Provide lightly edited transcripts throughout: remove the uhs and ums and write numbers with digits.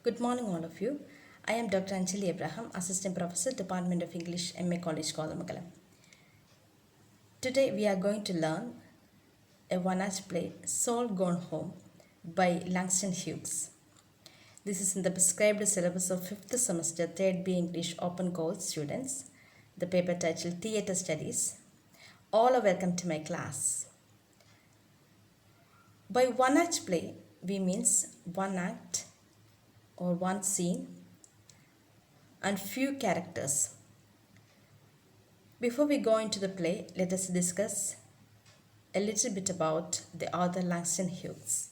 Good morning, all of you. I am Dr. Anjali Abraham, Assistant Professor, Department of English, MA College, Kodamagalam. Today we are going to learn a one-act play, Soul Gone Home, by Langston Hughes. This is in the prescribed syllabus of 5th semester, 3rd B English Open Course students. The paper titled Theatre Studies. All are welcome to my class. By one-act play, we means one act or one scene and few characters. Before we go into the play, let us discuss a little bit about the author Langston Hughes.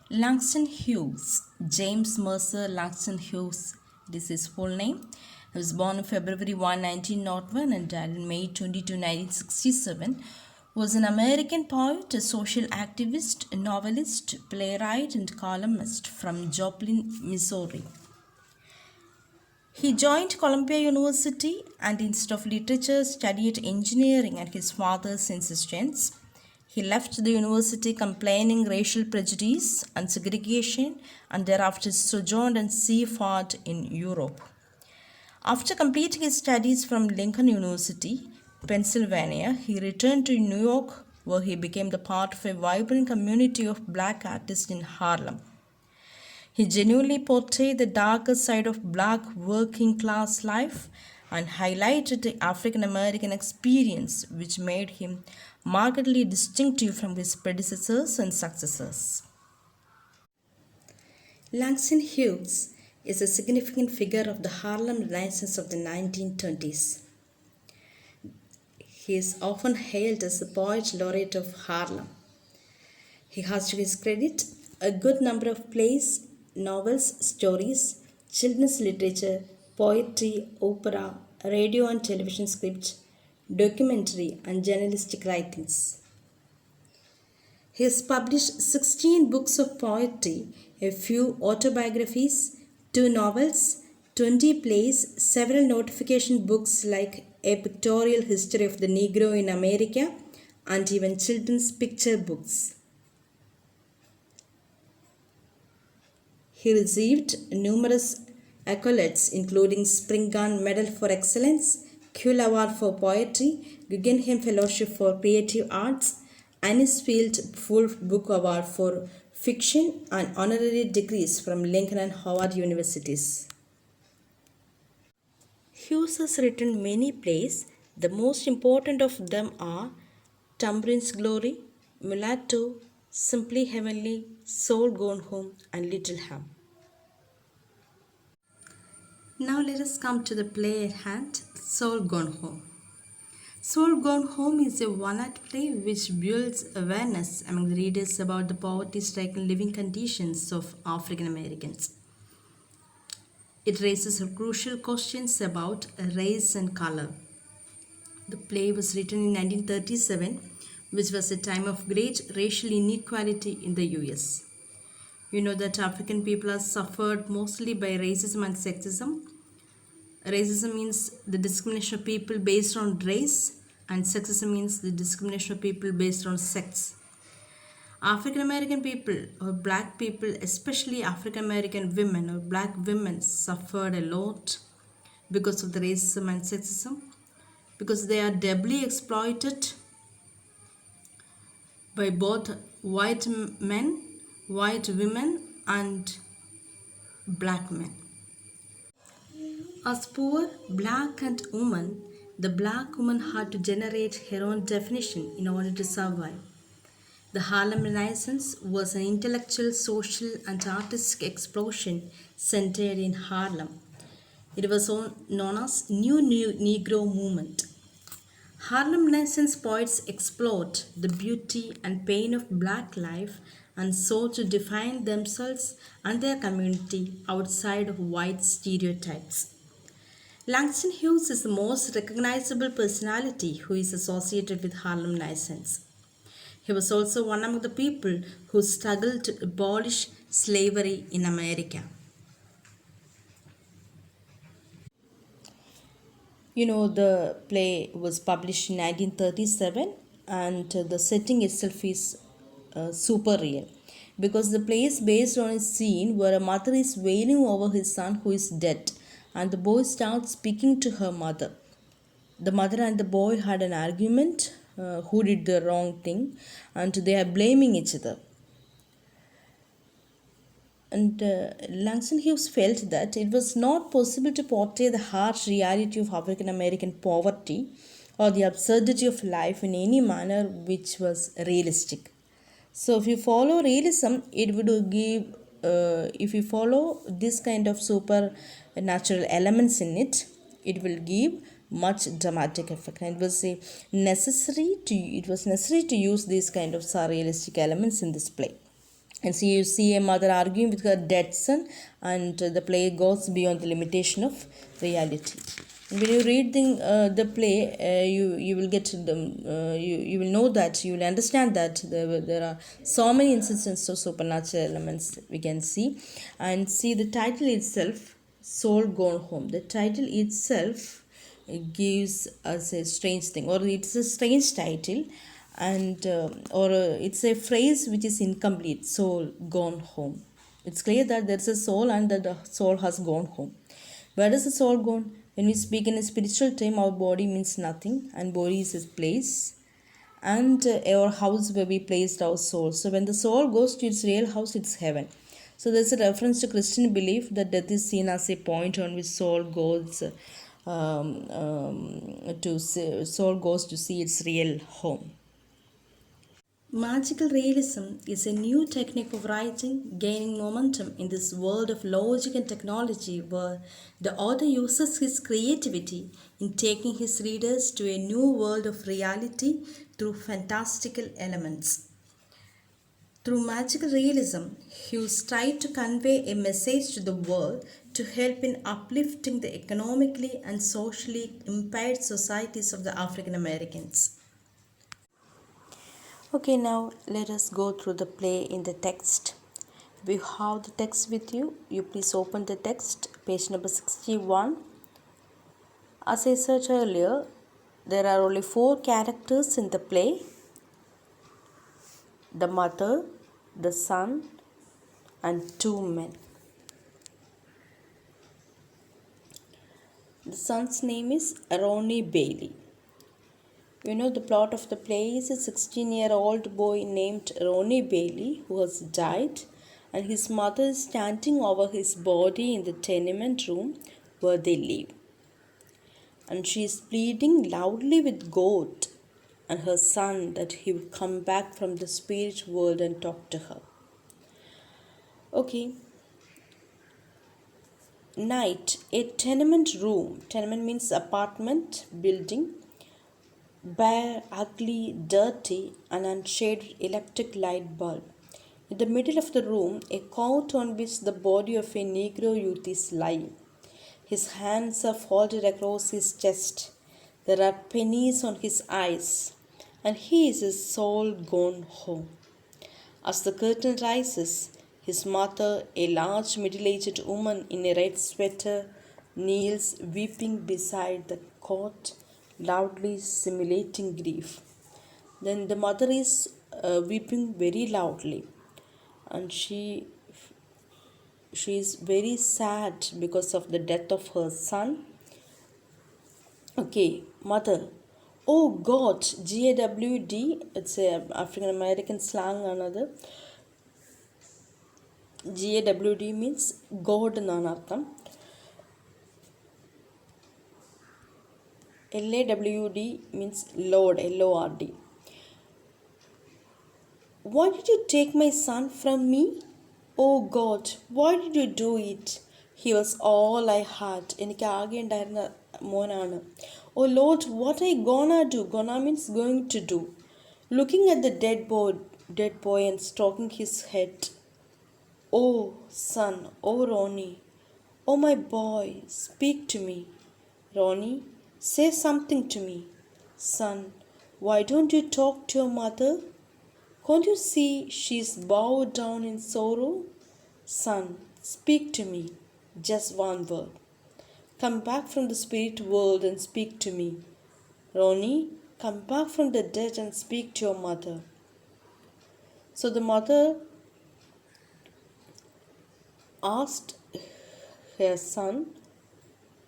Langston Hughes, James Mercer Langston Hughes, this is his full name. He was born on February 1, 1901 and died on May 22, 1967. Was an American poet, a social activist, a novelist, playwright, and columnist from Joplin, Missouri. He joined Columbia University and instead of literature studied engineering at his father's insistence. He left the university complaining racial prejudice and segregation and thereafter sojourned and seafared in Europe. After completing his studies from Lincoln University, Pennsylvania, he returned to New York where he became the part of a vibrant community of black artists in Harlem. He genuinely portrayed the darker side of black working class life and highlighted the African American experience, which made him markedly distinctive from his predecessors and successors. Langston Hughes is a significant figure of the Harlem Renaissance of the 1920s. He is often hailed as the poet laureate of Harlem. He has to his credit a good number of plays, novels, stories, children's literature, poetry, opera, radio and television script, documentary, and journalistic writings. He has published 16 books of poetry, a few autobiographies, 2 novels, 20 plays, several notification books like A Pictorial History of the Negro in America, and even children's picture books. He received numerous accolades including Spingarn Medal for Excellence, Quill Award for Poetry, Guggenheim Fellowship for Creative Arts, Anisfield Full Book Award for Fiction, and honorary degrees from Lincoln and Howard Universities. Hughes has written many plays. The most important of them are Tambourine's Glory, Mulatto, Simply Heavenly, Soul Gone Home, and Little Ham. Now let us come to the play at hand, Soul Gone Home. Soul Gone Home is a one-act play which builds awareness among the readers about the poverty-stricken living conditions of African Americans. It raises crucial questions about race and color. The play was written in 1937, which was a time of great racial inequality in the US. You know that African people are suffered mostly by racism and sexism. Racism means the discrimination of people based on race, and sexism means the discrimination of people based on sex. African American people or black people, especially African American women or black women, suffered a lot because of the racism and sexism, because they are doubly exploited by both white men, white women, and black men. As poor black and woman, the black woman had to generate her own definition in order to survive. The Harlem Renaissance was an intellectual, social, and artistic explosion centered in Harlem. It was known as New Negro Movement. Harlem Renaissance poets explored the beauty and pain of black life and sought to define themselves and their community outside of white stereotypes. Langston Hughes is the most recognizable personality who is associated with Harlem Renaissance. He was also one among the people who struggled to abolish slavery in America. You know, the play was published in 1937 and the setting itself is super real, because the play is based on a scene where a mother is wailing over his son who is dead, and the boy starts speaking to her mother. The mother and the boy had an argument, who did the wrong thing, and they are blaming each other. And Langston Hughes felt that it was not possible to portray the harsh reality of African American poverty or the absurdity of life in any manner which was realistic. So, if you follow realism, it would give, if you follow this kind of supernatural elements in it, it will give much dramatic effect. And it was necessary to use these kind of surrealistic elements in this play. And so you see a mother arguing with her dead son, and the play goes beyond the limitation of reality. And when you read the play, you will get you will know that, you will understand that there are so many instances of supernatural elements we can see. And see the title itself, Soul Gone Home. The title itself gives us a strange thing, or it's a strange title, and or it's a phrase which is incomplete. Soul gone home. It's clear that there's a soul and that the soul has gone home. Where does the soul gone? When we speak in a spiritual term, our body means nothing, and body is a place, and our house where we placed our soul. So when the soul goes to its real house, it's heaven. So there's a reference to Christian belief that death is seen as a point on which soul goes soul goes to see its real home. Magical realism is a new technique of writing gaining momentum in this world of logic and technology, where the author uses his creativity in taking his readers to a new world of reality through fantastical elements. Through magical realism, Hughes tried to convey a message to the world to help in uplifting the economically and socially impaired societies of the African Americans. Okay, now let us go through the play in the text. If you have the text with you, you please open the text, page number 61. As I said earlier, there are only 4 characters in the play: the mother, the son, and 2 men. The son's name is Ronnie Bailey. You know, the plot of the play is a 16-year-old boy named Ronnie Bailey who has died, and his mother is standing over his body in the tenement room where they live. And she is pleading loudly with God and her son that he would come back from the spirit world and talk to her. Okay. Night, a tenement room. Tenement means apartment, building. Bare, ugly, dirty, and unshaded electric light bulb. In the middle of the room, a cot on which the body of a Negro youth is lying. His hands are folded across his chest. There are pennies on his eyes, and he is his soul gone home. As the curtain rises, his mother, a large middle-aged woman in a red sweater, kneels weeping beside the cot, loudly simulating grief. Then the mother is weeping very loudly, and she is very sad because of the death of her son. Okay, mother. Oh God, GAWD, it's a African American slang, another. GAWD means God എന്നാണ് അർത്ഥം. LAWD means Lord, LORD. Why did you take my son from me? Oh God, why did you do it? He was all I had. എനിക്ക് ആകെ ഉണ്ടായിരുന്ന മോനാണ്. Oh Lord, what are you gonna do? Gonna means going to do. Looking at the dead boy and stroking his head. Oh son, oh Ronnie, oh my boy, speak to me. Ronnie, say something to me. Son, why don't you talk to your mother? Can't you see she's bowed down in sorrow? Son, speak to me, just one word. Come back from the spirit world and speak to me. Ronnie, come back from the dead and speak to your mother. So the mother asked her son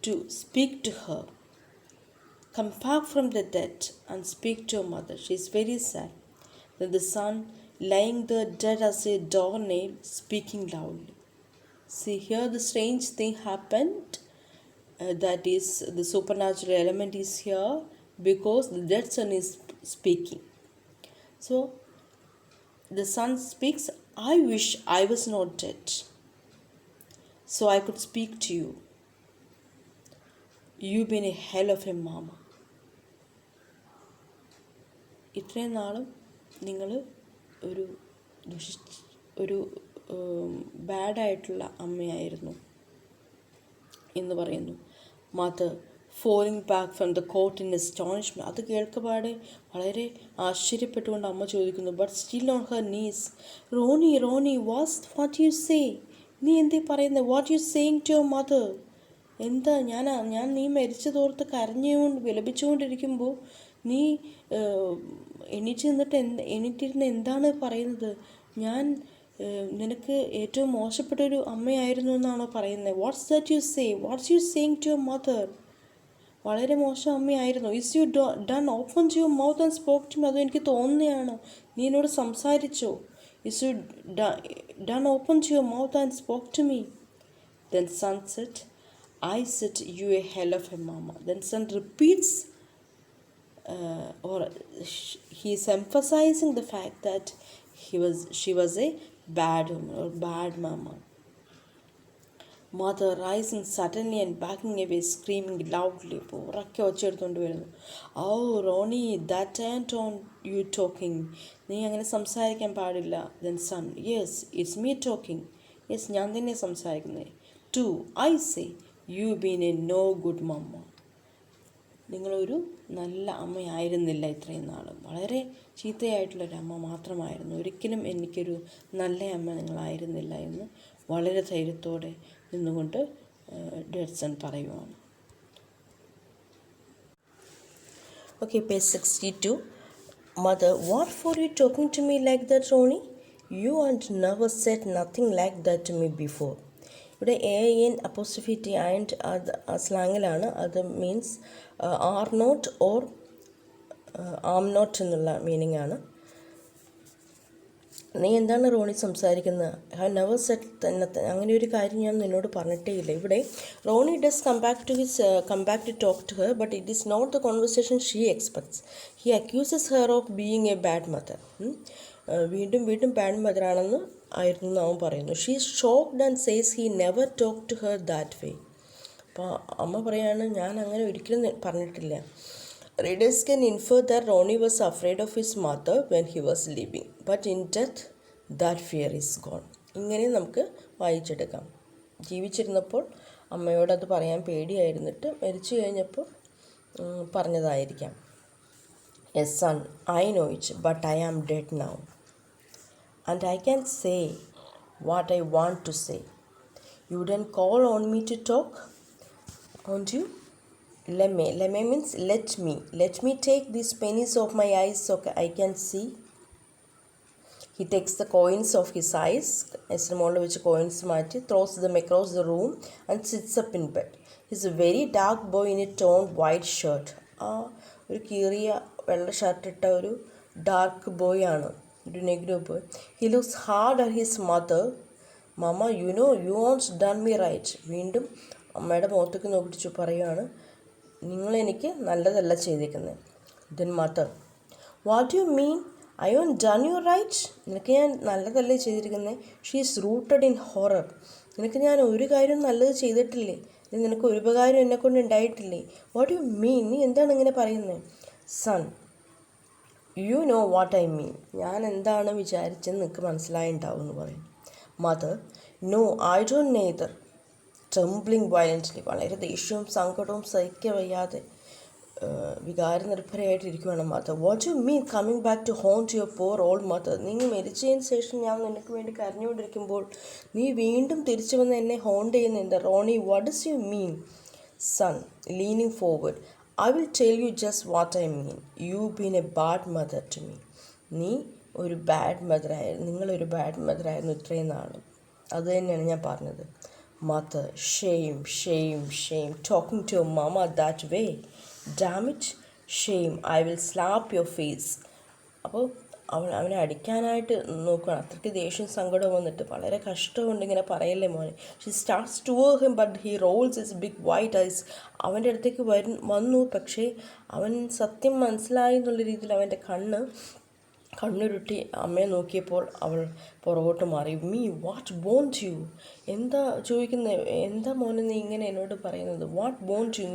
to speak to her, come back from the dead and speak to your mother. She is very sad. Then the son, lying there dead as a doornail, speaking loudly. See, here the strange thing happened. That is, the supernatural element is here because the dead son is speaking. So the son speaks, I wish I was not dead, so I could speak to you. You've been a hell of a mama. ഇത്രയും നാളും നിങ്ങൾ ഒരു ഒരു ബാഡായിട്ടുള്ള അമ്മയായിരുന്നു എന്ന് പറയുന്നു. Mother falling back from the cot in astonishment. അത് കേൾക്കപാടെ വളരെ ആശ്ചര്യപ്പെട്ടുകൊണ്ട് അമ്മ ചോദിക്കുന്നു, but still on her knees, Ronnie what you say? നീ എന്തേ പറയുന്നത്? What you saying to your mother? എന്താ? ഞാൻ നീ മരിച്ചു തോർത്ത് കരഞ്ഞുകൊണ്ട് വിലപിച്ചുകൊണ്ടിരിക്കുമ്പോൾ നീ എണീറ്റിരുന്ന് എന്താണ് പറയുന്നത്? ഞാൻ നിനക്ക് ഏറ്റവും മോശപ്പെട്ടൊരു അമ്മയായിരുന്നു എന്നാണോ പറയുന്നത്? What's that you say? What's you saying to your mother? വളരെ മോശം അമ്മയായിരുന്നു. Is you done open to your mouth and spoke to me? അതോ എനിക്ക് തോന്നുകയാണോ? നീ എന്നോട് സംസാരിച്ചോ? Is you done open to your mouth and spoke to me? Then son said, I said you a hell of a mama. Then son repeats, or he is emphasizing the fact that she was a bad woman or bad mama. Mother rising suddenly and backing away, screaming loudly. ഉറക്കെ ഒച്ചയെടുത്തുകൊണ്ട് വരുന്നു. Oh Ronnie, that and on you talking. നീ അങ്ങനെ സംസാരിക്കാൻ പാടില്ല. Then son, yes, it's me talking. Yes, ഞാൻ തന്നെ സംസാരിക്കുന്നത്. 2, I say, you been a no good mama. നിങ്ങളൊരു നല്ല അമ്മയായിരുന്നില്ല ഇത്രയും നാളും. വളരെ ചീത്തയായിട്ടുള്ളൊരമ്മ മാത്രമായിരുന്നു. ഒരിക്കലും എനിക്കൊരു നല്ല അമ്മ നിങ്ങളായിരുന്നില്ല എന്ന് വളരെ ധൈര്യത്തോടെ നിന്നുകൊണ്ട് ഡെഡ്സൺ പറയുവാണ്. Okay, page 62. Mother, what for you talking to me like that, Ronnie? You and never said nothing like that to me before. ഇവിടെ AIN അപ്പോസ്ട്രോഫി ടി ആൻഡ് അത് സ്ലാങ്ങിലാണ്. അത് means are not or am not എന്നുള്ള meaning ആണ്. നീ എന്താണ് റോണി സംസാരിക്കുന്നത്? I never set തന്നെ, അങ്ങനെ ഒരു കാര്യം ഞാൻ നിന്നോട് പറഞ്ഞിട്ടേ ഇല്ല. ഇവിടെ Ronnie does come back to talk to her, but it is not the conversation she expects. He accuses her of being a bad mother. വീണ്ടും ബാഡ് മദറാണെന്ന് ആയിരുന്നു അവൻ പറയുന്നു. She is shocked and says he never talk to her that way. അപ്പോൾ അമ്മ പറയാണ്, ഞാൻ അങ്ങനെ ഒരിക്കലും പറഞ്ഞിട്ടില്ല. Readers can infer that Ronnie was afraid of his mother when he was living, but in death that fear is gone. ഇങ്ങനെ നമുക്ക് വായിച്ചെടുക്കാം. ജീവിച്ചിരുന്നപ്പോൾ അമ്മയോടത് പറയാൻ പേടിയായിരുന്നിട്ട് മരിച്ചു കഴിഞ്ഞപ്പോൾ പറഞ്ഞതായിരിക്കാം. Yes son, I know it, but I am dead now. And I can say what I want to say. You didn't call on me to talk, won't you? Lemme means let me. Let me take these pennies off my eyes so I can see. He takes the coins off his eyes. എസ്റ്റിമോളിൽ വെച്ച് coins മാറ്റി throws them across the room and sits up in bed. He's a very dark boy in a torn white shirt. ഒരു കീറിയ വെള്ള ഷർട്ടിട്ട ഒരു dark boy ആണ്, ഒരു നെഗ്രോ boy. He looks hard at his mother. Mama, you know you won't done me right. വീണ്ടും അമ്മയുടെ മുഖത്തേക്ക് നോക്കിച്ചു പറയുകയാണ്, നിങ്ങളെനിക്ക് നല്ലതല്ല ചെയ്തേക്കുന്നത്. Then mother, what do you mean? I haven't done you right? നിനക്ക് ഞാൻ നല്ലതല്ലേ ചെയ്തിരിക്കുന്നത്? She is rooted in horror. നിനക്ക് ഞാൻ ഒരു കാര്യം നല്ലത് ചെയ്തിട്ടില്ലേ? നിനക്ക് ഒരു ഉപകാരം എന്നെക്കൊണ്ട് ഉണ്ടായിട്ടില്ലേ? വാട്ട് യു മീൻ? നീ എന്താണ് ഇങ്ങനെ പറയുന്നത്? Son, you know what I mean. ഞാൻ എന്താണ് വിചാരിച്ചെന്ന് നിനക്ക് മനസ്സിലായിട്ടുണ്ടാവും എന്ന് പറയും. Mother, no I don't neither. Trembling violently, വളരെ ദേഷ്യവും സങ്കടവും സഹിക്കാൻ വയ്യാതെ വികാരനിർഭരയായിട്ടിരിക്കുകയാണ് mother. What you mean coming back to haunt your poor old mother? നിങ്ങൾ മരിച്ചതിന് ശേഷം ഞാൻ നിനക്ക് വേണ്ടി കരഞ്ഞുകൊണ്ടിരിക്കുമ്പോൾ നീ വീണ്ടും തിരിച്ചു വന്ന് എന്നെ ഹോണ്ട് ചെയ്യുന്ന എന്താ? Ronnie, what does you mean? Son, leaning forward, I will tell you just what I mean. You been a bad mother to me. നീ ഒരു ബാഡ് മദറായിരുന്നു, നിങ്ങളൊരു ബാഡ് മദറായിരുന്നു ഇത്രയും നാളും. അത് തന്നെയാണ് ഞാൻ പറഞ്ഞത്. Mother, shame, shame, shame, talking to your mama that way, damn it, shame, I will slap your face. അപ്പോൾ അവനെ അടിക്കാനായിട്ട് നോക്കുകയാണ്. അത്രയ്ക്ക് ദേഷ്യം സങ്കടം വന്നിട്ട് വളരെ കഷ്ടമുണ്ട് ഇങ്ങനെ പറയല്ലേ മോനെ. She starts to him but he rolls his big white eyes. അവൻ്റെ അടുത്തേക്ക് വന്നു, പക്ഷേ അവൻ സത്യം മനസ്സിലായി എന്നുള്ള രീതിയിൽ അവൻ്റെ കണ്ണുരുട്ടി അമ്മയെ നോക്കിയപ്പോൾ അവൾ പുറകോട്ട് മാറി. Me what bond you? എന്താ ചോദിക്കുന്നത്? എന്താ മോനെ നീ ഇങ്ങനെ എന്നോട് പറയുന്നത്? What bond you?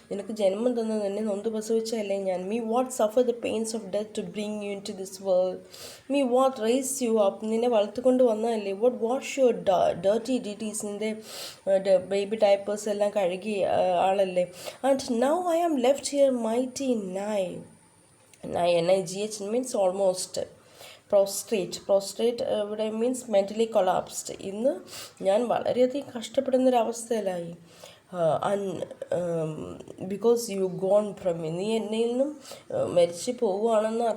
നിനക്ക് ജന്മം തന്നത് എന്നെ നൊന്ത് പ്രസവിച്ചല്ലേ ഞാൻ. Me what suffer the pains of death to bring you in to this world. Me what raise you up? നിന്നെ വളർത്തിക്കൊണ്ട് വന്നതല്ലേ. What wash your dirty ditties? നിൻ്റെ ബേബി ഡയപ്പേഴ്സ് എല്ലാം കഴുകി ആളല്ലേ. And now I am left here mighty NIGH means almost prostrate ഇവിടെ means mentally collapsed. ഇന്ന് ഞാൻ വളരെയധികം കഷ്ടപ്പെടുന്നൊരവസ്ഥയിലായി. Because you gone from me. നീ എന്നിൽ നിന്നും മരിച്ചു പോവുകയാണെന്ന്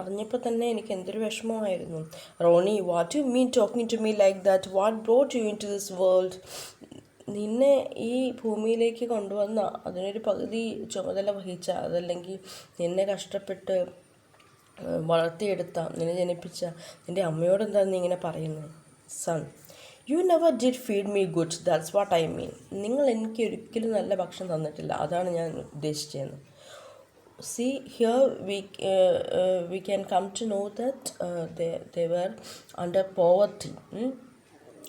അറിഞ്ഞപ്പോൾ തന്നെ എനിക്ക് എന്തൊരു വിഷമമായിരുന്നു. Ronnie, what you mean talking to me like that? What brought you in to this world? നിന്നെ ഈ ഭൂമിയിലേക്ക് കൊണ്ടുവന്ന അതിനൊരു പകുതി ചുമതല വഹിച്ച, അതല്ലെങ്കിൽ നിന്നെ കഷ്ടപ്പെട്ട് വളർത്തിയെടുത്ത, നിന്നെ ജനിപ്പിച്ച നിൻ്റെ അമ്മയോട് എന്താ നീ ഇങ്ങനെ പറയുന്നത്? Son, you never did feed me good, that's what I mean. നിങ്ങൾ എനിക്ക് ഒരിക്കലും നല്ല ഭക്ഷണം തന്നിട്ടില്ല, അതാണ് ഞാൻ ഉദ്ദേശിച്ചത്. See, here we can come to know that they were under poverty.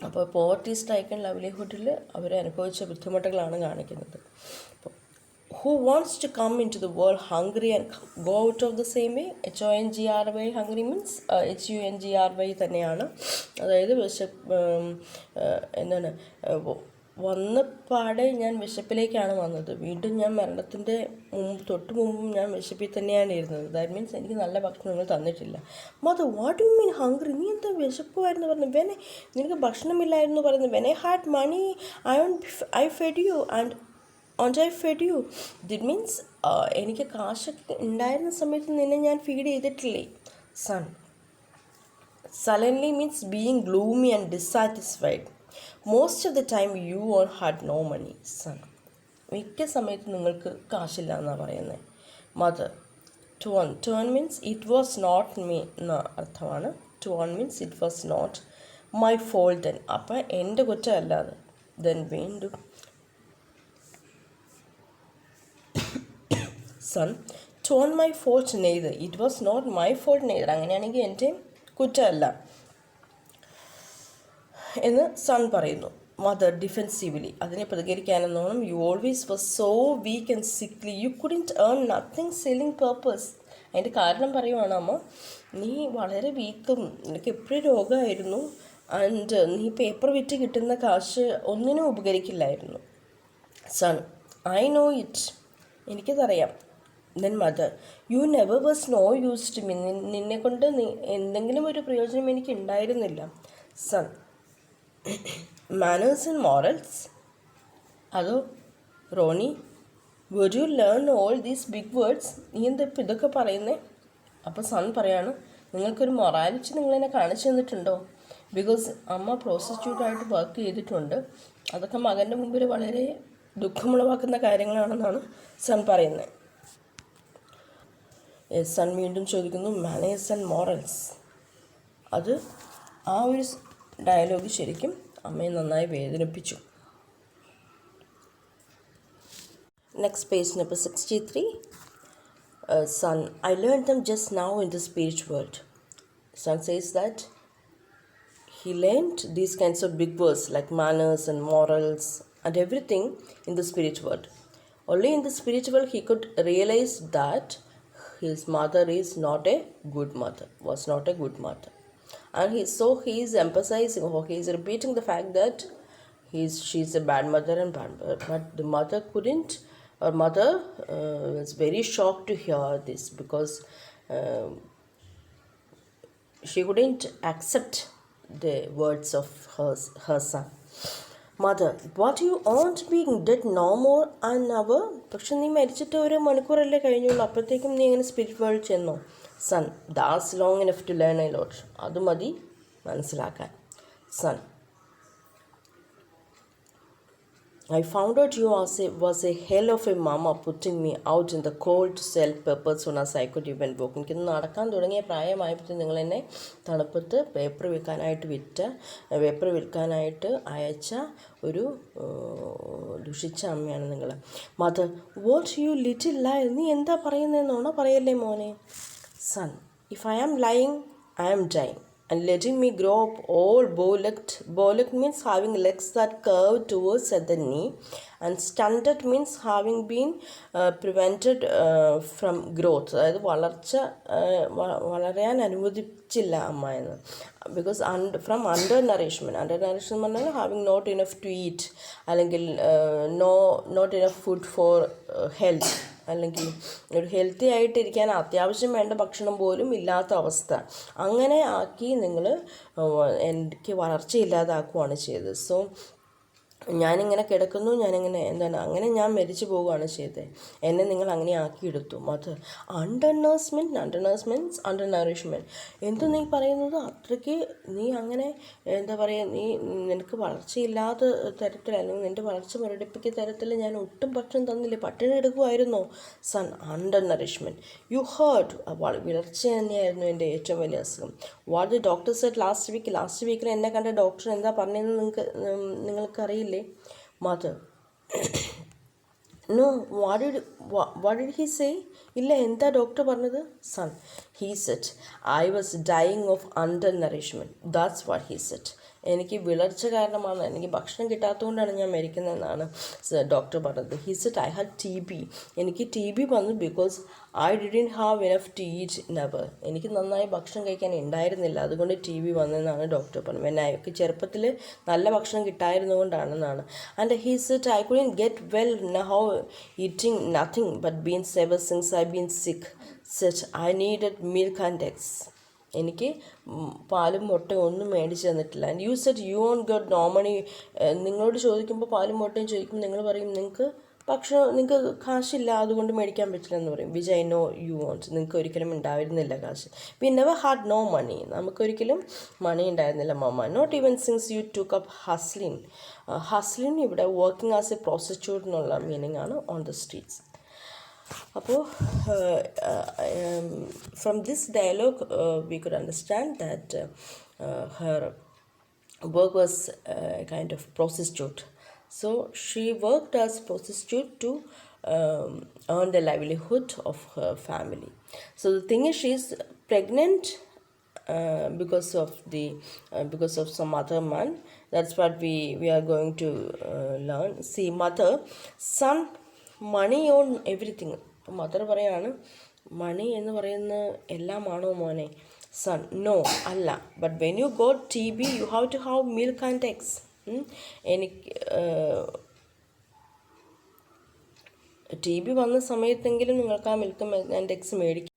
അപ്പോൾ പോവർട്ടി സ്ട്രൈക്കൺ ലൈവ്ലിഹുഡിൽ അവർ അനുഭവിച്ച ബുദ്ധിമുട്ടുകളാണ് കാണിക്കുന്നത്. Who wants to come into the world hungry and go out of the same way? HONGRY. Hungry means HUNGRY തന്നെയാണ്. അതായത് എന്താണ്, വന്നപാടെ ഞാൻ വിശപ്പിലേക്കാണ് വന്നത്. വീണ്ടും ഞാൻ മരണത്തിൻ്റെ തൊട്ട് മുമ്പും ഞാൻ വിശപ്പിൽ തന്നെയാണ് ഇരുന്നത്. ദാറ്റ് മീൻസ് എനിക്ക് നല്ല ഭക്ഷണങ്ങൾ തന്നിട്ടില്ല. Mother, what you mean hungry? നീ എന്താ വിശപ്പുമായിരുന്നു പറഞ്ഞു? നിനക്ക് ഭക്ഷണമില്ലായിരുന്നു പറയുന്നത്. When I had money I fed you and I fed you. That means എനിക്ക് കാശൊക്കെ ഉണ്ടായിരുന്ന സമയത്ത് നിന്നെ ഞാൻ ഫീഡ് ചെയ്തിട്ടില്ലേ? Son, suddenly means being gloomy and dissatisfied. Most of the time you all had no money. Son, മിക്ക സമയത്ത് നിങ്ങൾക്ക് കാശില്ല എന്നാണ് പറയുന്നത്. Mother, turn means it was not me എന്ന അർത്ഥമാണ്. Turn means it was not my fault. Then, അപ്പം എൻ്റെ കുറ്റമല്ലാതെ. ദെൻ വീണ്ടും son, turn my fault neither, it was not my fault neither. അങ്ങനെയാണെങ്കിൽ എൻ്റെ കുറ്റമല്ല എന്ന് സൺ പറയുന്നു. മദർ ഡിഫെൻസീവ്ലി, അതിനെ പ്രതികരിക്കാനെന്നോണം, you always was so weak and sickly, you couldn't earn nothing selling purpose. അതിൻ്റെ കാരണം പറയുവാണ് അമ്മ, നീ വളരെ വീക്കും, നിനക്ക് എപ്പോഴും രോഗമായിരുന്നു, ആൻഡ് നീ പേപ്പർ വിറ്റ് കിട്ടുന്ന കാശ് ഒന്നിനും ഉപകരിക്കില്ലായിരുന്നു. സൺ, ഐ നോ ഇറ്റ്, എനിക്കതറിയാം. Then mother, you never was no use to me, നിന്നെക്കൊണ്ട് എന്തെങ്കിലും ഒരു പ്രയോജനം എനിക്ക് ഉണ്ടായിരുന്നില്ല. സൺ, മാനേഴ്സ് ആൻഡ് മോറൽസ്, അതോ Ronnie, would you learn all these big words? നീ എന്താ ഇപ്പം ഇതൊക്കെ പറയുന്നേ? അപ്പോൾ സൺ പറയാണ്, നിങ്ങൾക്കൊരു മൊറാലിറ്റി നിങ്ങളെന്നെ കാണിച്ചു തന്നിട്ടുണ്ടോ? ബിക്കോസ് അമ്മ പ്രോസ്റ്റിറ്റ്യൂട്ടായിട്ട് വർക്ക് ചെയ്തിട്ടുണ്ട്. അതൊക്കെ മകൻ്റെ മുമ്പിൽ വളരെ ദുഃഖമുളവാക്കുന്ന കാര്യങ്ങളാണെന്നാണ് സൺ പറയുന്നത്. സൺ വീണ്ടും ചോദിക്കുന്നു, മാനേഴ്സ് ആൻഡ് മോറൽസ്. അത് ആ ഒരു ഡയലോഗ് ശരിക്കും അമ്മയെ നന്നായി വേദനിപ്പിച്ചു. Next page number 63. Son, I learned them just now in the spirit world. Son says that he learned these kinds of big words like manners and morals and everything in the spirit world. Only in the spirit world he could realize that his mother is not a good mother, was not a good mother. And he is emphasizing, or he is repeating the fact that she's a bad mother and bad mother. But the mother couldn't, or mother was very shocked to hear this, because she couldn't accept the words of her son. Mother, what you aren't being dead no more an hour? പക്ഷെ നീ മരിച്ചിട്ട് ഒരു മണിക്കൂറല്ലേ കഴിഞ്ഞുള്ളൂ, അപ്പോഴത്തേക്കും നീ എങ്ങനെ spirit world ചെന്നോ? Son, that's long enough to learn a lot. അത് മതി മനസ്സിലാക്കാൻ. Son, I found out you was a hell of a mama putting me out in the cold to sell peppers on as I could even walk. എനിക്ക് നടക്കാൻ തുടങ്ങിയ പ്രായമായപ്പോൾ നിങ്ങൾ എന്നെ തണുപ്പത്ത് paper വിൽക്കാനായിട്ട് അയച്ച ഒരു ദുഷിച്ച അമ്മയാണ് നിങ്ങൾ. Mother, what you little lie, നീ എന്താ പറയുന്നതെന്നാണോ പറയല്ലേ മോനെ. Son, if I am lying I am dying and letting me grow up all bowlegged. Bowlegged means having legs that curve towards at the knee, and stunted means having been prevented from growth. അതായത് വളരാൻ അനുവദിച്ചില്ല അമ്മ എന്ന്. Because from undernourishment പറഞ്ഞാൽ having not enough to eat, അല്ലെങ്കിൽ not enough food for health, അല്ലെങ്കിൽ ഒരു healthy ആയിട്ടിരിക്കാൻ അത്യാവശ്യം വേണ്ട ഭക്ഷണം പോലും ഇല്ലാത്ത അവസ്ഥ. അങ്ങനെ ആക്കി നിങ്ങൾ എനിക്ക് വളർച്ചയില്ലാതാക്കുകയാണ് ചെയ്തത്. സോ ഞാനിങ്ങനെ കിടക്കുന്നു, അങ്ങനെ ഞാൻ മരിച്ചു പോവുകയാണ് ചെയ്തത്. എന്നെ നിങ്ങൾ അങ്ങനെ ആക്കിയെടുത്തു. Mother, undernourishment undernourishment. എന്തു നീ പറയുന്നത്? അത്രയ്ക്ക് നീ അങ്ങനെ എന്താ പറയുക, നിനക്ക് വളർച്ചയില്ലാത്ത തരത്തിൽ, അല്ലെങ്കിൽ നിൻ്റെ വളർച്ച മുരടിപ്പിക്കുന്ന തരത്തിൽ ഞാൻ ഒട്ടും ഭക്ഷണം തന്നില്ലേ, പട്ടിണി എടുക്കുമായിരുന്നോ? Son, undernourishment. You heard, വിളർച്ച തന്നെയായിരുന്നു എൻ്റെ ഏറ്റവും വലിയ അസുഖം. What the doctor said last വീക്കിൽ എന്നെ കണ്ട ഡോക്ടർ എന്താ പറഞ്ഞതെന്ന് നിങ്ങൾക്കറിയില്ലേ? Mother, no, what did he say? ഇല്ല, എന്താ ഡോക്ടർ പറഞ്ഞത്? Son, he said I was dying of undernourishment. That's what he said. എനിക്ക് വിളർച്ച കാരണമാണ്, എനിക്ക് ഭക്ഷണം കിട്ടാത്തതുകൊണ്ടാണ് ഞാൻ മരിക്കുന്നതെന്നാണ് ഡോക്ടർ പറഞ്ഞത്. He said I had TB. എനിക്ക് TB വന്നു because I didn't have enough to eat never. എനിക്ക് നന്നായി ഭക്ഷണം കഴിക്കാൻ ഉണ്ടായിരുന്നില്ല, അതുകൊണ്ട് TB വന്നതെന്നാണ് ഡോക്ടർ പറഞ്ഞത്. എനിക്ക് ചെറുപ്പത്തിൽ നല്ല ഭക്ഷണം കിട്ടായിരുന്നുകൊണ്ടാണെന്നാണ്. And he said I couldn't get well now eating nothing but beans ever since I been sick. Said I needed milk and eggs. എനിക്ക് പാലും മുട്ടയും ഒന്നും മേടിച്ച് തന്നിട്ടില്ല. And you said you won't get no money. നിങ്ങളോട് ചോദിക്കുമ്പോൾ പാലും മുട്ടയും ചോദിക്കുമ്പോൾ നിങ്ങൾ പറയും നിങ്ങൾക്ക് കാശില്ല, അതുകൊണ്ട് മേടിക്കാൻ പറ്റില്ല എന്ന് പറയും. Which I know you won't. നിങ്ങൾക്ക് ഒരിക്കലും ഉണ്ടായിരുന്നില്ല കാശ്. We never had no money. നമുക്കൊരിക്കലും മണി ഉണ്ടായിരുന്നില്ല mamma. Not even since you took up hustling. Hustling ഇവിടെ വർക്കിംഗ് ആസ് എ പ്രോസ്റ്റിറ്റ്യൂട്ട് എന്നുള്ള മീനിങ് ആണ്, ഓൺ ദ സ്ട്രീറ്റ്സ്. അപ്പോൾ from this dialogue we could understand that her work was a kind of prostitute. So she worked as prostitute to earn the livelihood of her family. So the thing is, she is pregnant because of some other man. That's what we are going to learn. See, mother, son, money on everything. അപ്പോൾ mother പറയാണ്, money എന്ന് പറയുന്ന എല്ലാമാണോ മോനെ? Son, no, അല്ല. But when you got TB you have to have milk and eggs. എനിക്ക് TB വന്ന സമയത്തെങ്കിലും നിങ്ങൾക്ക് ആ മിൽക്ക് ആൻഡ് എഗ്സ് മേടിക്കും.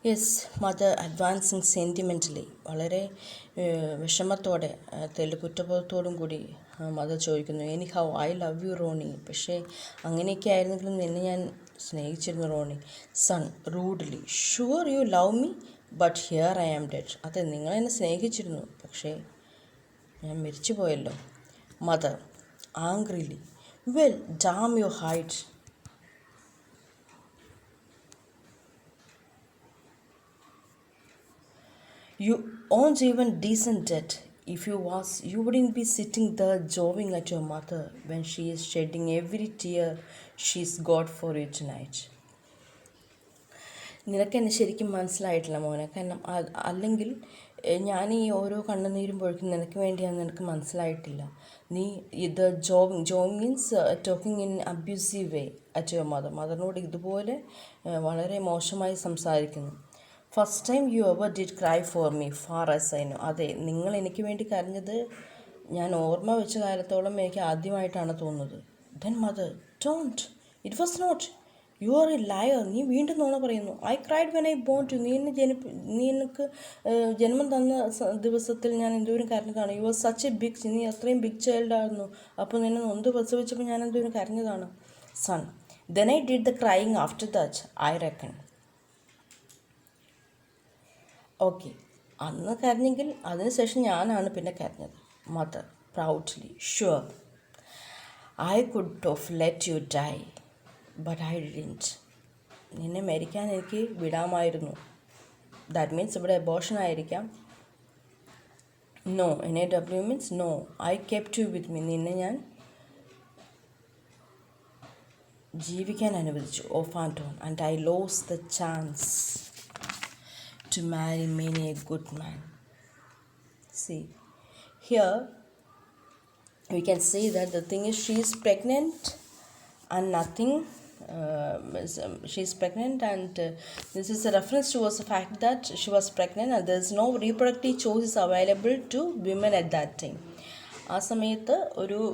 Yes, mother advancing sentimentally. വളരെ വിഷമത്തോടെ, കുറ്റബോധത്തോടും കൂടി മദർ ചോദിക്കുന്നു, എനിക്ക് how I love you Ronnie. പക്ഷേ അങ്ങനെയൊക്കെ ആയിരുന്നെങ്കിലും നിന്നെ ഞാൻ സ്നേഹിച്ചിരുന്നു Ronnie. Son, rudely, sure you love me but here I am dead. അതെ, നിങ്ങളെന്നെ സ്നേഹിച്ചിരുന്നു, പക്ഷേ ഞാൻ മരിച്ചു പോയല്ലോ. Mother angrily, well dam your height. You aren't even decent dead. If you was, you wouldn't be sitting there jawing at your mother when she is shedding every tear she's got for you tonight. നിനക്കെന്നെ ശരിക്കും മനസ്സിലായിട്ടില്ല മോനെ. കാരണം അല്ലെങ്കിൽ ഞാൻ ഈ ഓരോ കണ്ണുനീരും പൊഴിക്കും നിനക്ക് വേണ്ടിയാണെന്ന് നിനക്ക് മനസ്സിലായിട്ടില്ല. നീ ഇത് jawing means talking in abusive way at your മദറിനോട് ഇതുപോലെ വളരെ മോശമായി സംസാരിക്കുന്നു. First time you ever did cry for me far as I know. അതെ, നിങ്ങൾ എനിക്ക് വേണ്ടി കരഞ്ഞത് ഞാൻ ഓർമ്മ വെച്ച കാലത്തോളം എനിക്ക് ആദ്യമായിട്ടാണ് തോന്നുന്നത്. Then mother, don't, it was not, you are a liar. നീ വീണ്ടും നോണ പറയുന്നു. I cried when I born to. നീ എനിക്ക് ജന്മം തന്ന ദിവസത്തിൽ ഞാൻ എന്തോരം കരഞ്ഞതാണ്. You are such a big, നീ അത്രയും ബിഗ് ചൈൽഡായിരുന്നു. അപ്പോൾ നിന്നെ നൊന്ത് പ്രസവിച്ചപ്പോൾ ഞാൻ എന്തോരം കരഞ്ഞതാണ്. Son, then I did the crying after that I reckon. Okay, അന്ന് കരഞ്ഞെങ്കിൽ അതിനുശേഷം ഞാനാണ് പിന്നെ കരഞ്ഞത്. Mother proudly, sure I could of let you die but I didn't. നിന്നെ മരിക്കാൻ എനിക്ക് വിടാമായിരുന്നു. ദാറ്റ് മീൻസ് ഇവിടെ അബോർഷൻ ആയിരിക്കാം. No, NAW means no, I kept you with me. നിന്നെ ഞാൻ ജീവിക്കാൻ അനുവദിച്ചു, off and on, and I loss the chance to marry many a good man. See, here we can see that the thing is she is pregnant and nothing. She is pregnant and this is a reference towards the fact that she was pregnant and there is no reproductive choices available to women at that time. ആ സമയത്ത്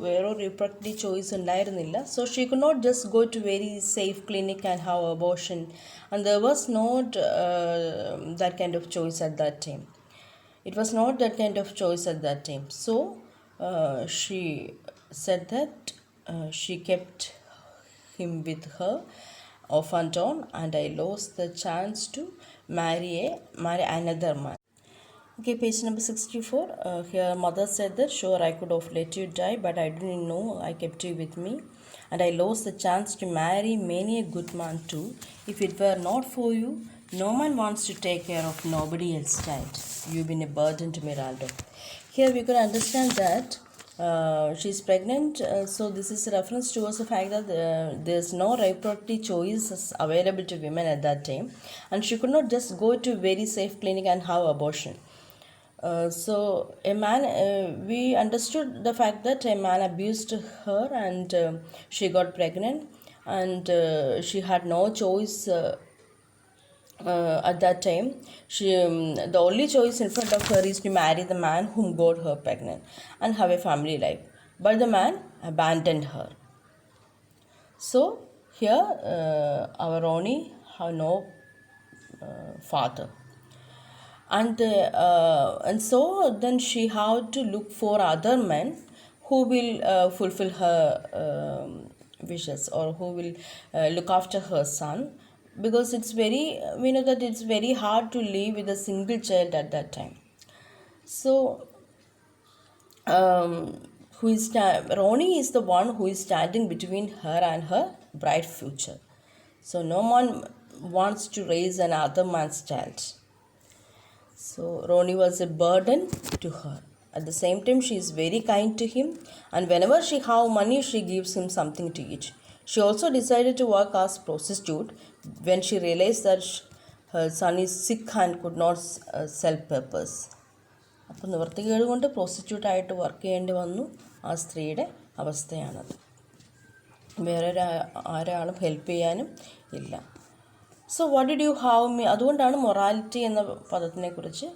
വേറൊരു reproductive choice ഉണ്ടായിരുന്നില്ല. So she could not just go to very safe clinic and have abortion and there was not that kind of choice at that time. It was not that kind of choice at that time. So she said that she kept him with her off and on and I loss the chance to marry another man. Okay, page number 64. Here mother said that sure I could have let you die but I didn't know I kept you with me and I lost the chance to marry many a good man too. If it were not for you, no man wants to take care of nobody else's child. You've been a burden to me, Raldo. Here we can understand that she's pregnant, so this is a reference towards the fact that there's no reproductive choices available to women at that time and she could not just go to a very safe clinic and have abortion. So a man, we understood the fact that a man abused her and she got pregnant and she had no choice at that time. The only choice in front of her is to marry the man whom got her pregnant and have a family life. But the man abandoned her. So here our Ronnie have no father. And so then she had to look for other men who will fulfill her wishes or who will look after her son, because we know that it's very hard to live with a single child at that time. So Ronnie is the one who is standing between her and her bright future. So no one wants to raise another man's child. So Ronnie was a burden to her. At the same time, she is very kind to him, and whenever she have money, she gives him something to eat. She also decided to work as prostitute when she realized that her son is sick and could not sell peppers. അപ്പോൾ നിവൃത്തികേട് കൊണ്ട് പ്രോസ്റ്റിറ്റ്യൂട്ടായിട്ട് work ചെയ്യേണ്ടി വന്നു. ആ സ്ത്രീയുടെ അവസ്ഥയാണത്. വേറെ ആരാളും help ചെയ്യാനും ഇല്ല. So what did you have me, അതുകൊണ്ടാണ് മൊറാലിറ്റി എന്ന പദത്തിനെക്കുറിച്ച്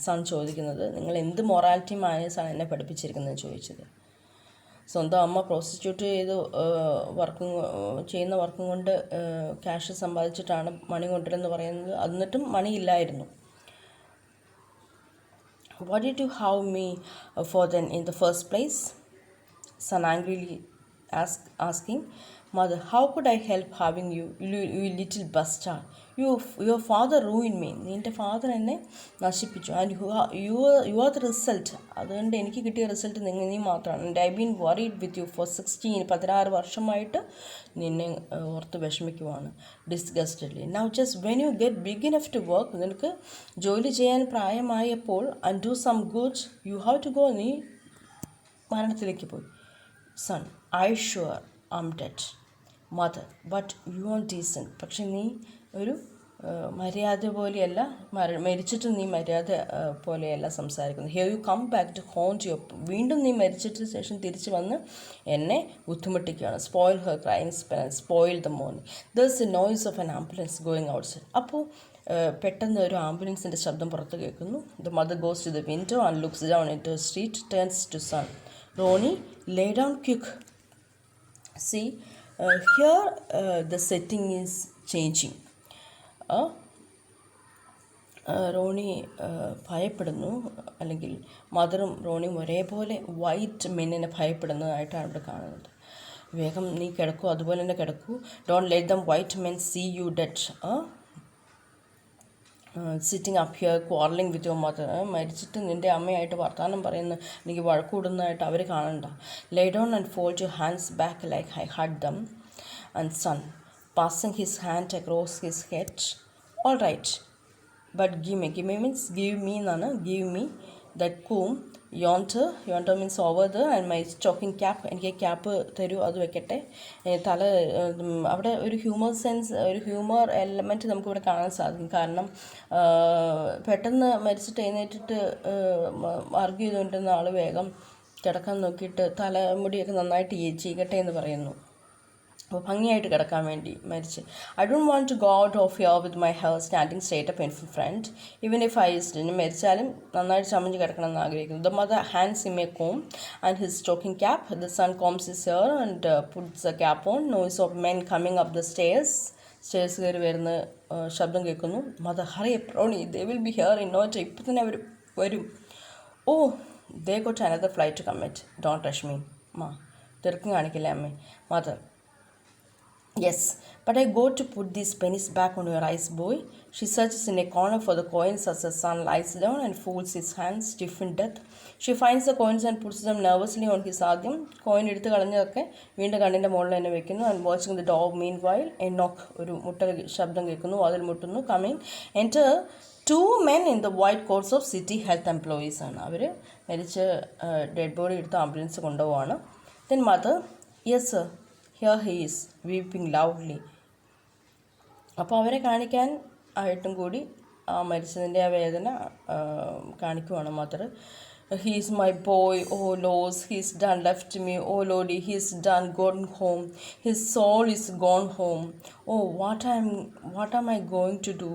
സൺ ചോദിക്കുന്നത്. നിങ്ങൾ എന്ത് മൊറാലിറ്റി മാനേഴ്സാണ് എന്നെ പഠിപ്പിച്ചിരിക്കുന്നത് ചോദിച്ചത്. സ്വന്തം അമ്മ പ്രോസ്റ്റിറ്റ്യൂട്ട് ചെയ്ത് ചെയ്യുന്ന വർക്കും കൊണ്ട് ക്യാഷ് സമ്പാദിച്ചിട്ടാണ് മണി കൊണ്ടുവരുമെന്ന് പറയുന്നത്. എന്നിട്ടും മണി ഇല്ലായിരുന്നു. What did you have me for then in the first place? Son angrily asking, Mother, how could I help having you, you little bastard? Your father ruined me. നിൻ്റെ father എന്നെ നശിപ്പിച്ചു. And you are the result. അതുകൊണ്ട് എനിക്ക് കിട്ടിയ result നീ മാത്രമാണ്. And I been worried with you for 16 വർഷമായിട്ട് നിന്നെ ഓർത്ത് വിഷമിക്കുവാണ്. Disgustedly. Now just when you get big enough to work, നിനക്ക് ജോലി ചെയ്യാൻ പ്രായമായപ്പോൾ, and do some good, you have to go. നീ മരണത്തിലേക്ക് പോയി. Son, I sure am dead. Mother, but you are decent. പക്ഷെ നീ ഒരു മര്യാദ പോലെയല്ല, മരിച്ചിട്ട് നീ മര്യാദ പോലെയല്ല സംസാരിക്കുന്നത്. Here you come back to haunt your, വീണ്ടും നീ മരിച്ചിട്ട് ശേഷം തിരിച്ച് വന്ന് എന്നെ ബുദ്ധിമുട്ടിക്കുകയാണ്. Spoil her crying spell, spoil the morning. There's a noise of an ambulance going outside. അപ്പോൾ പെട്ടെന്ന് ഒരു ആംബുലൻസിൻ്റെ ശബ്ദം പുറത്ത് കേൾക്കുന്നു. The mother goes to the window and looks down in to street, turns to son. Ronnie, lay down quick. See, here the setting is changing. Ronnie ഭയപ്പെടുന്നു, അല്ലെങ്കിൽ മദറും റോണിയും ഒരേപോലെ വൈറ്റ് മെന്നിനെ ഭയപ്പെടുന്നതായിട്ടാണ് ഇവിടെ കാണുന്നത്. വേഗം നീ കിടക്കൂ, അതുപോലെ തന്നെ കിടക്കൂ. Don't let them white men see you dead. Sitting up here quarrelling with your mother. മരിച്ചിട്ട് നിൻ്റെ അമ്മയായിട്ട് വർത്തമാനം പറയുന്ന എനിക്ക് വഴക്കൂടുന്നതായിട്ട് അവർ കാണണ്ട. Lay down and fold your hands back like I had them and son, passing his hand across his head. All right, but give me means give me എന്നാണ്. Give me that comb yonder means over the and my stocking cap. എനിക്ക് cap തരൂ, അത് വെക്കട്ടെ. തല അവിടെ ഒരു humour element നമുക്കിവിടെ കാണാൻ സാധിക്കും. കാരണം പെട്ടെന്ന് മരിച്ചിട്ട് എഴുന്നേറ്റിട്ട് ആർഗ്യൂ ചെയ്തുകൊണ്ടിരുന്ന ആൾ വേഗം കിടക്കാൻ നോക്കിയിട്ട് തലമുടിയൊക്കെ നന്നായിട്ട് ചീകട്ടെ എന്ന് പറയുന്നു. അപ്പോൾ ഭംഗിയായിട്ട് കിടക്കാൻ വേണ്ടി മരിച്ച്. I don't want to go out of here with my hair standing straight up in front even if I ഇനി മരിച്ചാലും നന്നായിട്ട് ചമഞ്ഞ് കിടക്കണം എന്ന് ആഗ്രഹിക്കുന്നു. The mother hands him a comb and his stocking cap. The son combs his hair and puts a cap on. Noise of men coming up the stairs കയറി വരുന്ന ശബ്ദം കേൾക്കുന്നു. Mother hurry up Ronnie, they will be here in no time. ഇപ്പം തന്നെ അവർ വരും. Oh, they got another flight to commit. Don't rush me. തിരക്കും കാണിക്കില്ലേ അമ്മേ. Mother, yes, but I go to put these pennies back on your eyes, boy. She searches in a corner for the coins as the son lies down and folds his hands stiff in death. She finds the coins and puts them nervously on his ആദ്യം coin എടുത്ത് കളഞ്ഞതൊക്കെ വീണ്ടും കണ്ണിൻ്റെ മുകളിൽ തന്നെ വെക്കുന്നു. And watching the dog meanwhile a knock, ഒരു മുട്ടൽ ശബ്ദം കേൾക്കുന്നു. അതിൽ മുട്ടുന്നു. Coming enter 2 men in the white coats of city health employees ആണ്. അവർ മരിച്ച് ഡെഡ് ബോഡി എടുത്ത് ആംബുലൻസ് കൊണ്ടുപോവാണ്. Then mother, yes sir, here he is weeping loudly. അപ്പോൾ അവരെ കാണിക്കാൻ ആയിട്ടും കൂടി ആ മരിച്ചതിൻ്റെ ആ വേദന കാണിക്കുവാണ് mother. He is my boy, oh laws, he's done left me, oh Lordy, he's done gone home, his soul is gone home. Oh what am I going to do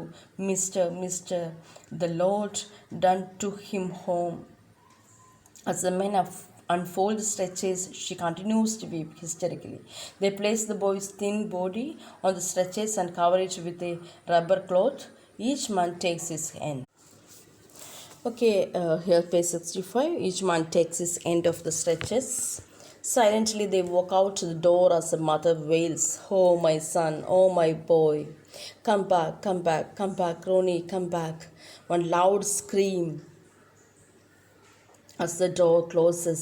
mister, the Lord done to him home. As the men unfold the stretchers, she continues to weep hysterically. They place the boy's thin body on the stretchers and cover it with a rubber cloth. Each man takes his end. Okay, here page 65. Each man takes his end of the stretchers. Silently they walk out to the door as the mother wails, "Oh my son, oh my boy. Come back, come back, come back, Ronnie, come back." One loud scream as the door closes.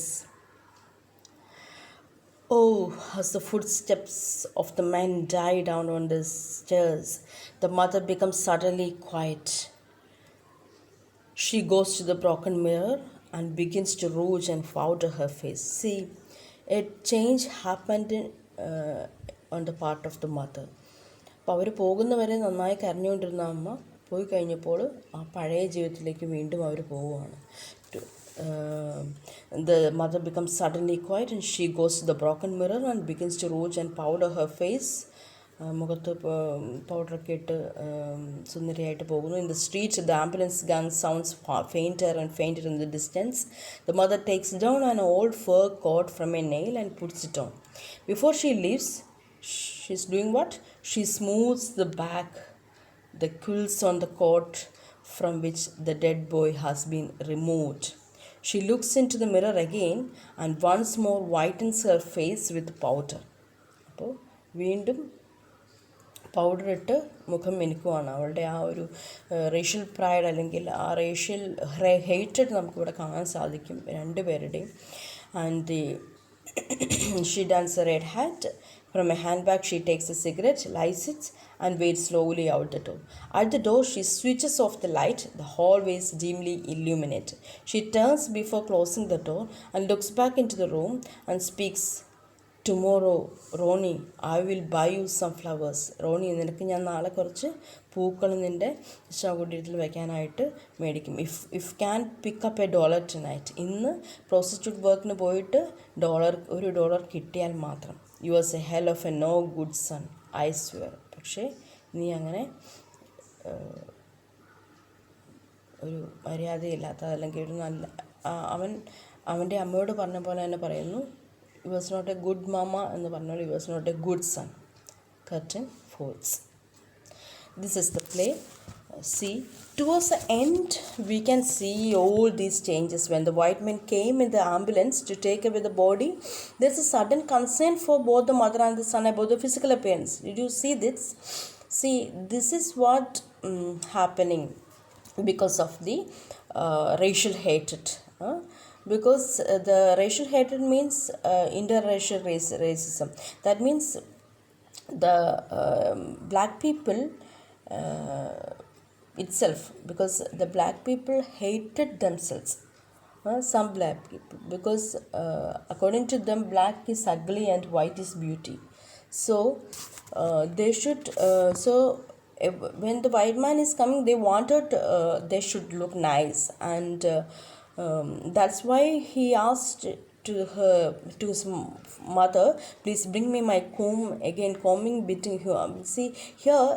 Oh, as the footsteps of the men die down on the stairs, the mother becomes suddenly quiet. She goes to the broken mirror and begins to rouge and powder her face. See, a change happened on the part of the mother. അപ്പോൾ അവർ പോകുന്നവരെ നന്നായി കരഞ്ഞുകൊണ്ടിരുന്ന അമ്മ പോയി കഴിഞ്ഞപ്പോൾ ആ പഴയ ജീവിതത്തിലേക്ക് വീണ്ടും അവർ പോവുകയാണ്. The mother becomes suddenly quiet and she goes to the broken mirror and begins to rouge and powder her face. മുഖത്ത് പൗഡറൊക്കെ ഇട്ട് സുന്ദരിയായിട്ട് പോകുന്നു. In the street, the ambulance gun sounds fainter and fainter in the distance. The mother takes down an old fur coat from a nail and puts it on. Before she leaves, she's doing what? She smooths the back, the quills on the coat from which the dead boy has been removed. She looks into the mirror again and once more whitens her face with powder. അപ്പോൾ വീണ്ടും powder ഇട്ട് മുഖം മിനുക്കുവാണ്. അവളുടെ ആ ഒരു racial pride അല്ലെങ്കിൽ ആ racial hated നമുക്കിവിടെ കാണാൻ സാധിക്കും രണ്ടുപേരുടെയും. And she dons a red hat. From a handbag she takes a cigarette, lights it and waits slowly out the door. At the door she switches off the light. The hallway is dimly illuminated. She turns before closing the door and looks back into the room and speaks. Tomorrow, Ronnie, I will buy you some flowers. Ronnie, നിനക്ക് ഞാൻ നാളെ കുറച്ച് പൂക്കൾ നിൻ്റെ ശവകുടീരത്തിൽ വയ്ക്കാനായിട്ട് മേടിക്കും. If can pick up $1 tonight. ഇന്ന് പ്രോസ്റ്റിറ്റ്യൂട്ട് വർക്കിന് പോയിട്ട് $1 കിട്ടിയാൽ മാത്രം. You was a hell of a no good son, I swear. പക്ഷേ നീ അങ്ങനെ ഒരു മര്യാദയില്ലാത്ത അല്ലെങ്കിൽ ഒരു നല്ല അവൻ്റെ അമ്മയോട് പറഞ്ഞ പോലെ തന്നെ പറയുന്നു. He was not a good mama എന്ന് പറഞ്ഞാൽ he was not a good son. Curtain falls. This is the play. See, towards the end we can see all these changes. When the white men came in the ambulance to take away the body, there's a sudden concern for both the mother and the son about the physical appearance. Did you see this? See, this is what happening. because of the racial hatred. Because the racial hatred means interracial racism. That means the black people itself, because the black people hated themselves, some black people, because according to them black is ugly and white is beauty. So they should when the white man is coming, they wanted they should look nice, and that's why he asked to his mother, please bring me my comb again, combing between here. See here,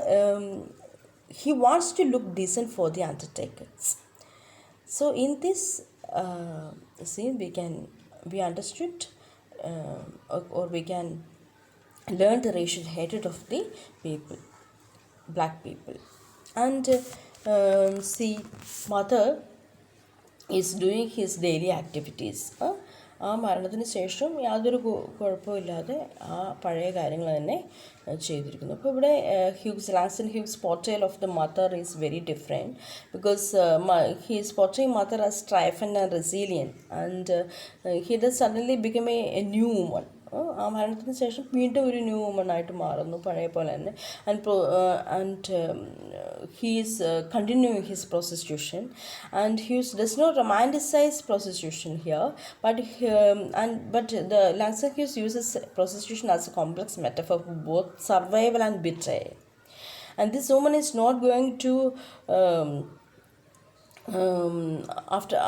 he wants to look decent for the undertakers. So in this see, we understood or we can learn the racial hatred of the people, black people. And see, mother is doing his daily activities. ആ മരണത്തിന് ശേഷം യാതൊരു കുഴപ്പമില്ലാതെ ആ പഴയ കാര്യങ്ങൾ തന്നെ ചെയ്തിരിക്കുന്നു. അപ്പോൾ ഇവിടെ Langston Hughes portrayal of the mother is very different, because he is portraying mother as triumphant and resilient, and he does suddenly become a new woman. ആ മരണത്തിന് ശേഷം വീണ്ടും ഒരു ന്യൂ വുമൺ ആയിട്ട് മാറുന്നു, പഴയ പോലെ തന്നെ. And he is continuing his prostitution, and Hughes does not romanticize prostitution here, but the Langston Hughes uses prostitution as a complex metaphor for both survival and betrayal. And this woman is not going to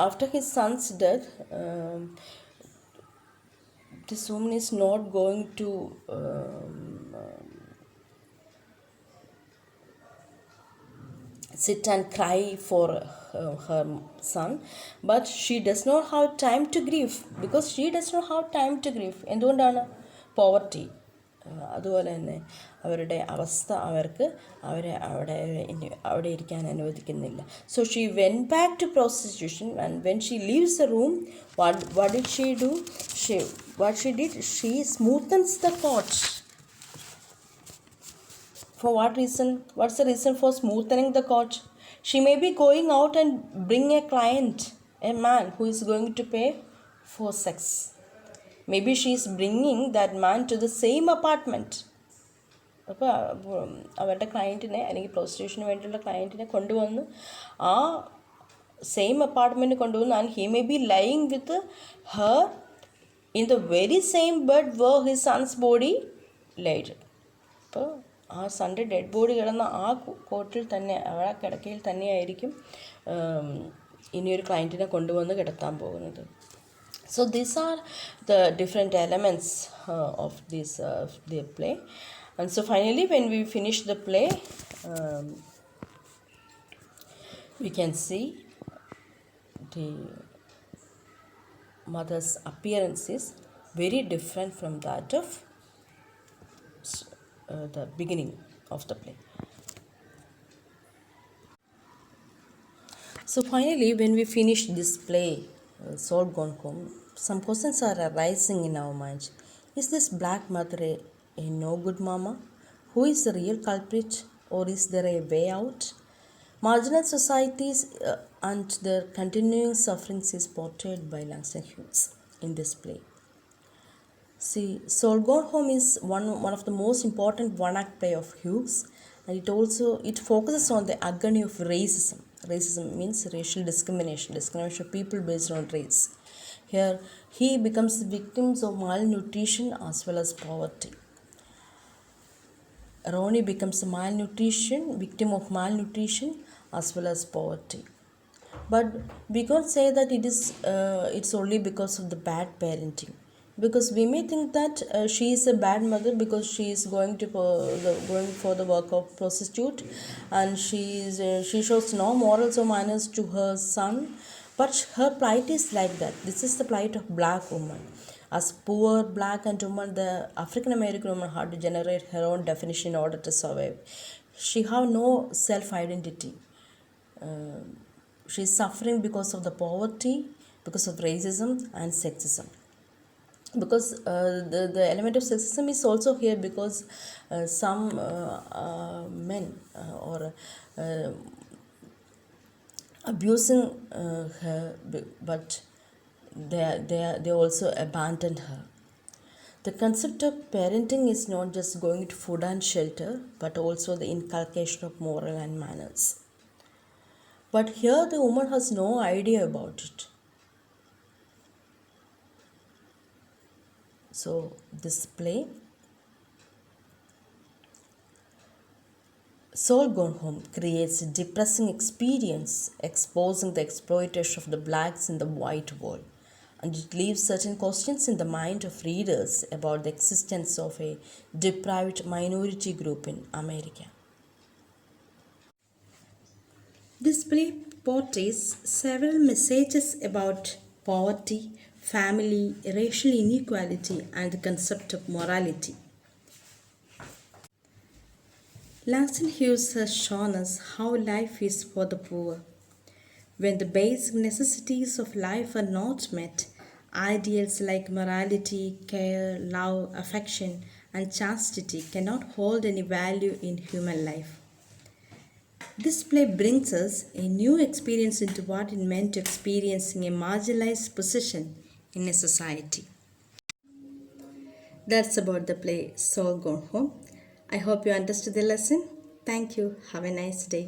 after his son's death, this woman is not going to sit and cry for her son, but she does not have time to grieve, because she does not have time to grieve. എന്തുകൊണ്ടാണ്? Poverty. അതുപോലെ തന്നെ അവരുടെ അവസ്ഥ അവർക്ക് അവിടെ ഇരിക്കാൻ അനുവദിക്കുന്നില്ല. So she went back to prostitution, and when she leaves the room, what did she do? She smoothens the couch. For what reason? What's the reason for smoothening the couch? She may be going out and bring a client, a man who is going to pay for sex. Maybe she is bringing that man to the same apartment. അപ്പോൾ അവരുടെ ക്ലയൻറ്റിനെ, അല്ലെങ്കിൽ പ്രോസ്റ്റിറ്റ്യൂഷന് വേണ്ടിയുള്ള ക്ലയൻറ്റിനെ കൊണ്ടുവന്ന് ആ same apartment കൊണ്ടുവന്ന്, and he may be lying with her in the very same bed where his son's body lied. അപ്പോൾ ആ സൺഡേ ഡെഡ് ബോഡി കിടന്ന ആ കോട്ടിൽ തന്നെ, ആ കിടക്കയിൽ തന്നെയായിരിക്കും ഇനിയൊരു ക്ലയൻറ്റിനെ കൊണ്ടുവന്ന് കിടത്താൻ പോകുന്നത്. So these are the different elements of this the play. And so finally, when we finish the play, we can see the mother's appearance is very different from that of the beginning of the play. So finally, when we finish this play, Soul Gone Home, some questions are arising in our minds. Is this black mother a no good mama? Who is the real culprit, or is there a way out? Marginal societies and their continuing sufferings is portrayed by Langston Hughes in this play. See, Soul Gone Home is one of the most important one-act play of Hughes, and it focuses on the agony of racism. Racism means racial discrimination of people based on race. Here, he becomes victims of malnutrition as well as poverty. Ronnie becomes a victim of malnutrition as well as poverty. But we can't say that it's only because of the bad parenting, because we may think that she is a bad mother because she is going for the work of prostitute, and she shows no morals or manners to her son. But her plight is like that. This is the plight of black woman. As poor black and woman, the African American woman had to generate her own definition in order to survive. She have no self-identity. She is suffering because of the poverty, because of racism and sexism. Because the element of sexism is also here, because some men or abusing her, but they also abandoned her. The concept of parenting is not just going to food and shelter, but also the inculcation of moral and manners. But here the woman has no idea about it. So this play, Soul Gone Home, creates a depressing experience exposing the exploitation of the blacks in the white world, and it leaves certain questions in the mind of readers about the existence of a deprived minority group in America. This play portrays several messages about poverty, family, racial inequality, and the concept of morality. Langston Hughes has shown us how life is for the poor. When the basic necessities of life are not met, ideals like morality, care, love, affection, and chastity cannot hold any value in human life. This play brings us a new experience into what it meant to experiencing a marginalized position in a society. That's about the play Soul Gone Home. I hope you understood the lesson. Thank you. Have a nice day.